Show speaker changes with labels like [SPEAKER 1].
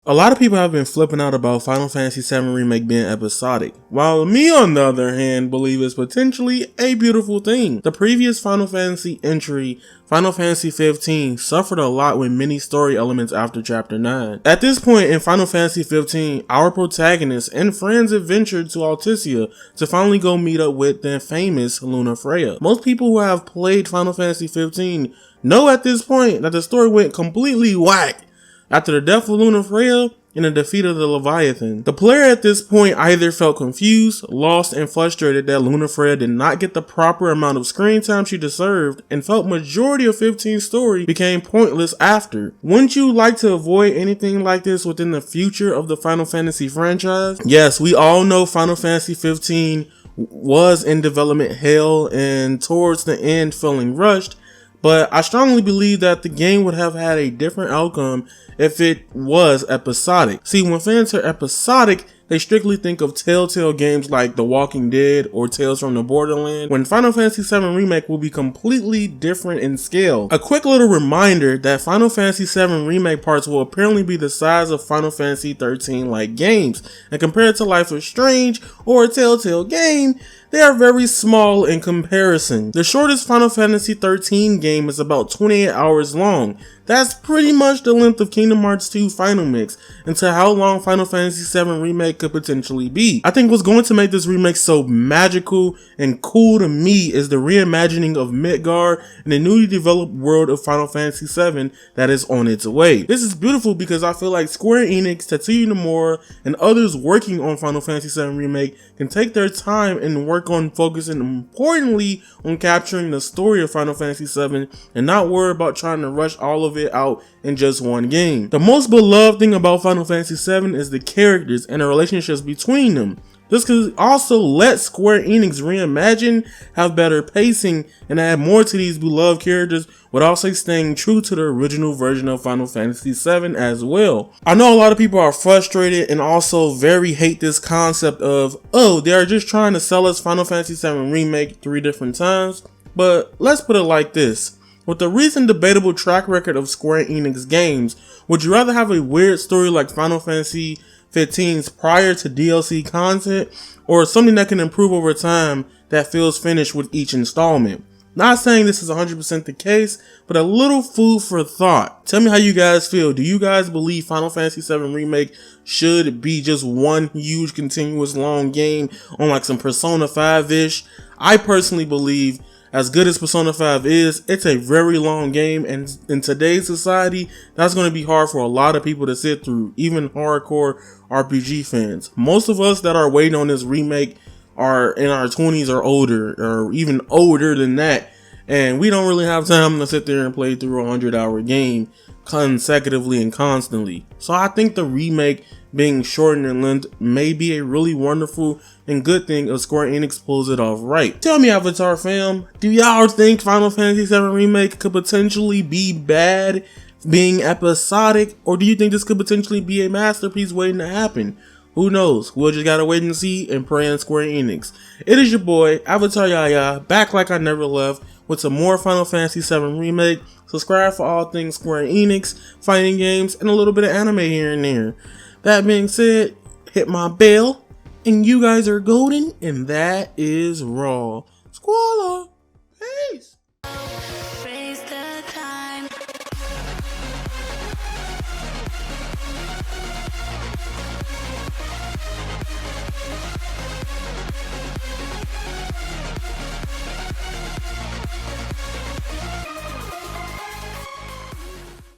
[SPEAKER 1] A lot of people have been flipping out about Final Fantasy VII Remake being episodic, while me on the other hand believe it's potentially a beautiful thing. The previous Final Fantasy entry, Final Fantasy XV, suffered a lot with many story elements after Chapter 9. At this point in Final Fantasy XV, our protagonists and friends adventured to Altissia to finally go meet up with the famous Lunafreya. Most people who have played Final Fantasy XV know at this point that the story went completely whack after the death of Lunafreya and the defeat of the Leviathan. The player at this point either felt confused, lost, and frustrated that Lunafreya did not get the proper amount of screen time she deserved, and felt majority of 15's story became pointless after. Wouldn't you like to avoid anything like this within the future of the Final Fantasy franchise? Yes, we all know Final Fantasy XV was in development hell and towards the end feeling rushed, but I strongly believe that the game would have had a different outcome if it was episodic. See, when fans hear episodic, they strictly think of Telltale games like The Walking Dead or Tales from the Borderlands, when Final Fantasy VII Remake will be completely different in scale. A quick little reminder that Final Fantasy VII Remake parts will apparently be the size of Final Fantasy XIII like games, and compared to Life is Strange or a Telltale game, they are very small in comparison. The shortest Final Fantasy XIII game is about 28 hours long. That's pretty much the length of Kingdom Hearts 2 Final Mix into how long Final Fantasy VII Remake could potentially be. I think what's going to make this remake so magical and cool to me is the reimagining of Midgar and the newly developed world of Final Fantasy VII that is on its way. This is beautiful because I feel like Square Enix, Tetsuya Nomura, and others working on Final Fantasy VII Remake can take their time and work on focusing importantly on capturing the story of Final Fantasy VII and not worry about trying to rush all of it out in just one game. The most beloved thing about Final Fantasy VII is the characters and the relationships between them. This could also let Square Enix reimagine, have better pacing, and add more to these beloved characters without staying true to the original version of Final Fantasy VII as well. I know a lot of people are frustrated and also very hate this concept of, oh, they are just trying to sell us Final Fantasy VII Remake 3 different times, but let's put it like this. With the recent debatable track record of Square Enix games, would you rather have a weird story like Final Fantasy XV's prior to DLC content, or something that can improve over time that feels finished with each installment? Not saying this is 100% the case, but a little food for thought. Tell me how you guys feel. Do you guys believe Final Fantasy VII Remake should be just one huge continuous long game on like some Persona 5-ish? I personally believe, as good as Persona 5 is, it's a very long game, and in today's society, that's going to be hard for a lot of people to sit through, even hardcore RPG fans. Most of us that are waiting on this remake are in our 20s or older, or even older than that, and we don't really have time to sit there and play through a 100-hour game consecutively and constantly. So I think the remake being shortened in length may be a really wonderful and good thing if Square Enix pulls it off right. Tell me, Avatar fam, do y'all think Final Fantasy VII Remake could potentially be bad being episodic, or do you think this could potentially be a masterpiece waiting to happen? Who knows? We'll just gotta wait and see and pray on Square Enix. It is your boy, Avataryaya, back like I never left with some more Final Fantasy VII Remake. Subscribe for all things Square Enix, fighting games, and a little bit of anime here and there. That being said, hit my bell, and you guys are golden, and that is raw. Squalla! Peace!